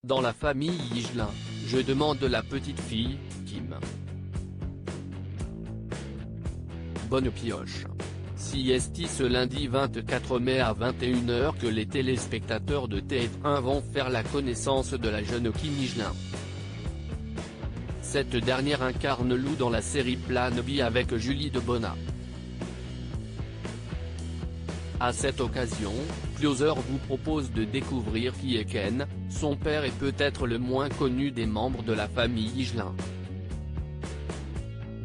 Dans la famille Higelin, je demande la petite fille, Kim. Bonne pioche. Siesti ce lundi 24 mai à 21 h que les téléspectateurs de TF1 vont faire la connaissance de la jeune Kim Higelin. Cette dernière incarne Lou dans la série Plan B avec Julie Debona. À cette occasion, Closer vous propose de découvrir qui est Ken, son père est peut-être le moins connu des membres de la famille Higelin.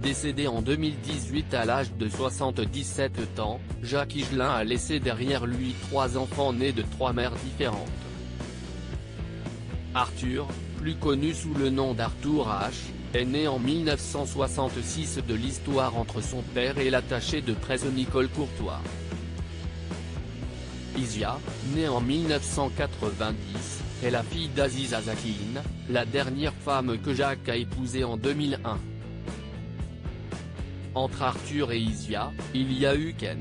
Décédé en 2018 à l'âge de 77 ans, Jacques Higelin a laissé derrière lui 3 enfants nés de 3 mères différentes. Arthur, plus connu sous le nom d'Arthur H, est né en 1966 de l'histoire entre son père et l'attachée de presse Nicole Courtois. Isia, née en 1990, est la fille d'Aziza Zakine, la dernière femme que Jacques a épousée en 2001. Entre Arthur et Isia, il y a eu Ken.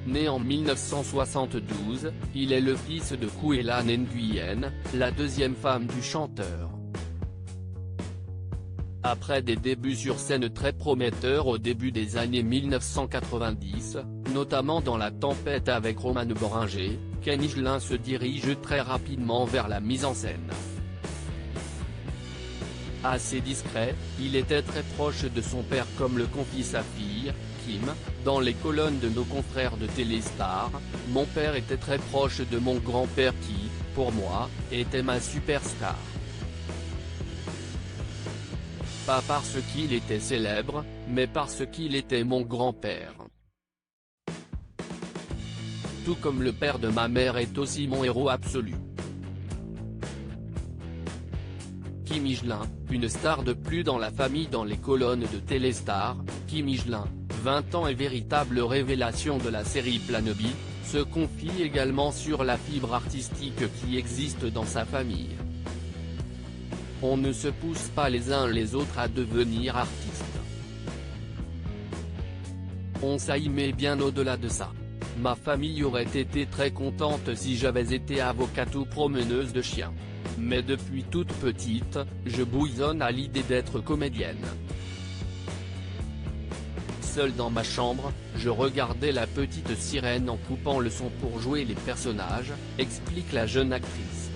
Né en 1972, il est le fils de Kouela Nguyen, la deuxième femme du chanteur. Après des débuts sur scène très prometteurs au début des années 1990, notamment dans La Tempête avec Roman Boringer, Ken Higelin se dirige très rapidement vers la mise en scène. Assez discret, il était très proche de son père comme le confie sa fille, Kim, dans les colonnes de nos confrères de Téléstar. Mon père était très proche de mon grand-père qui, pour moi, était ma superstar. Pas parce qu'il était célèbre, mais parce qu'il était mon grand-père. Tout comme le père de ma mère est aussi mon héros absolu. Kim Higelin, une star de plus dans la famille dans les colonnes de Téléstar, Kim Higelin, 20 ans et véritable révélation de la série Plan B, se confie également sur la fibre artistique qui existe dans sa famille. On ne se pousse pas les uns les autres à devenir artistes. On s'y met bien au-delà de ça. Ma famille aurait été très contente si j'avais été avocate ou promeneuse de chiens. Mais depuis toute petite, je bouillonne à l'idée d'être comédienne. Seule dans ma chambre, je regardais La Petite Sirène en coupant le son pour jouer les personnages, explique la jeune actrice.